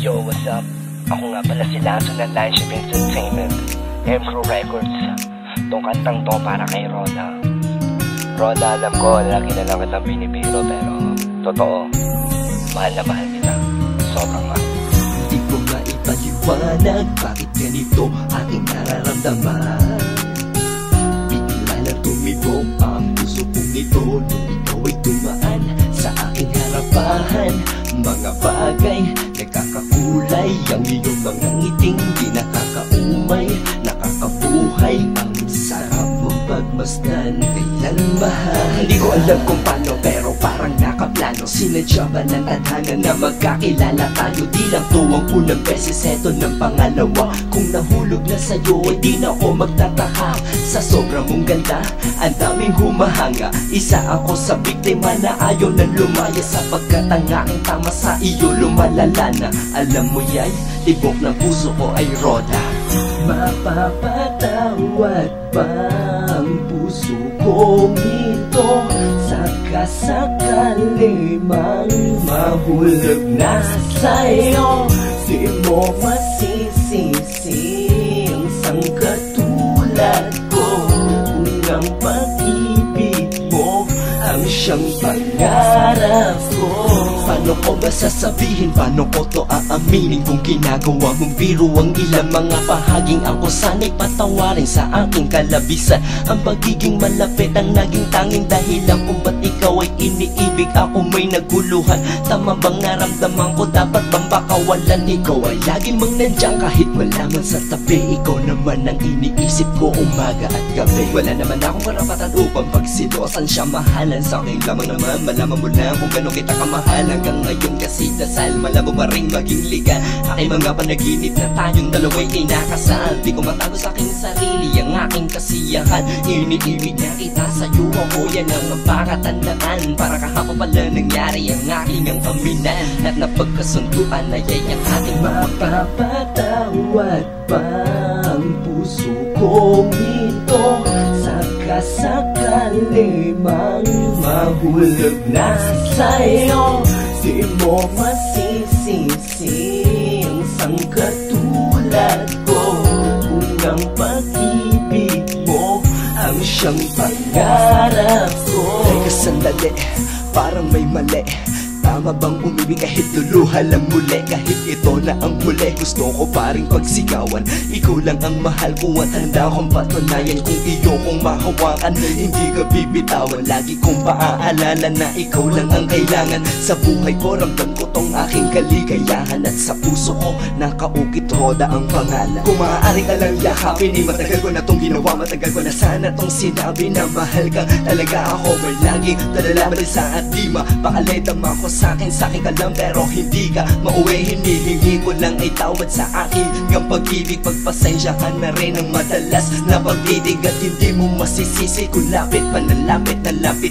Yo, what's up? Ako nga pala si Lazo ng Landship Entertainment, Emro Records. Tong kantang to para kay Roda. Roda, alam ko, lagi na lang kitang binibiro, pero totoo, mahal na mahal kita. Sobrang mahal. Hindi ko maipaliwanag bakit ganito aking nararamdaman. Bigla na tumibok ang puso kong ito nung ikaw ay dumaan sa aking harapan. Mga bagay nakakakulay, ang iyong mga ngiting di nakakaumay, nakakabuhay. Ang sarap mong pagmasdan, kailan mahal. Hindi ko alam kung paano, pero parang nakaplano. Sinadya ba ng tadhana na magkakilala tayo? Di lang to ang unang beses, eto ng pangalawa. Kung nahulog na sa'yo ay di na ako magtataka. Sa sobrang mong ganda, ang daming humahanga. Isa ako sa biktima na ayaw na lumaya, sapagkat ang aking tama sa iyo lumalala na. Alam mo yan, tibok ng puso ko ay Roda. Mapapatawad ba ang puso kong ito? Sakasakali mang mahulog na sa'yo, di mo masisisi ang isang katulad ko. Kung ang pag-ibig mo ang siyang pangarap ko, paano ko ba sasabihin, paano ko to aaminin? Kung ginagawa mong biro ang ilang mga bahaging ako sana'y patawarin sa aking kalabisan. Ang pagiging malapit ang naging tanging dahilan kung ba't ikaw ay iniibig, ako may naguluhan. Tama bang naramdaman ko, dapat bang bakawalan? Ikaw ay lagi mang nandiyan kahit wala man sa tabi. Ikaw naman ang iniisip ko umaga at gabi. Wala naman akong karapatan upang pagsilosan siya, mahalan sa akin lamang naman. Malaman mo lang kung gano'n kita kamahal. Hanggang ngayon kasi dasal, malabo pa rin maging liga. Aking mga panaginip na tayong dalawa'y inakasal. Di ko matago sa aking sarili ang aking kasiyahan. Iniibig na kita sa'yo, ako yan ang mapakatandaan. Para kahapon pala nangyari ang aking ang aminan, at napagkasunduan na yay ang ating mapapatawad ba ang puso kong ito? Sakasakali mang mahulog na sa'yo, di mo masisisi ang isang katulad ko. Kung ang pag-ibig mo ang siyang pangarap ko. Teka sandali, parang may mali. Tama bang umibig kahit luluha lang muli? Kahit ito na ang huli, gusto ko pa rin pagsigawan. Ikaw lang ang mahal ko at handa kong patunayan. Kung iyo kong mahawakan, hindi ka bibitawan. Lagi kong paaalala na ikaw lang ang kailangan sa buhay ko. Ramdam ko tong aking kaligayahan, at sa puso ko nakaukit Roda ang pangalan. Kung maaari ka lang yakapin, matagal ko na tong ginawa, matagal ko na sana tong sinabi na mahal kang talaga ako. May laging dalalaman sa at di mapakaledam ako sa'kin ka lang, pero hindi ka mauwi. Hinihingi ko lang ay tawad sa akin ng pag-ibig. Pagpasensyahan na rin ang madalas na pag-ibig, at hindi mo masisisi kung lapit pa na lapit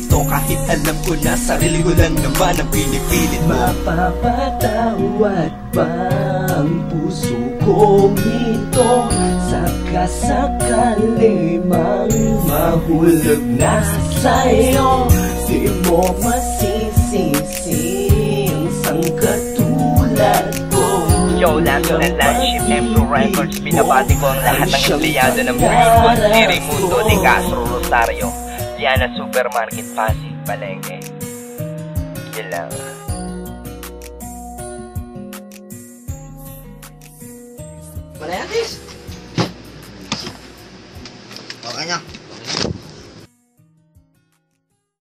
to. Kahit alam ko na sarili ko lang naman ang pinipilit mo. Mapapatawad ba ang puso kong ito? Sakasakali mang mahulog na sa'yo, di mo masisisi ang isang katulad ko. Yo, Lazo ng Landship, Emro Records. Binabati ko ang lahat ng empleyado ng Greenwood, ni Raimundo de Castro, Rosario, Diana Supermarket, Pasig, Palengke. Yun lang. Malayatis! Okay na.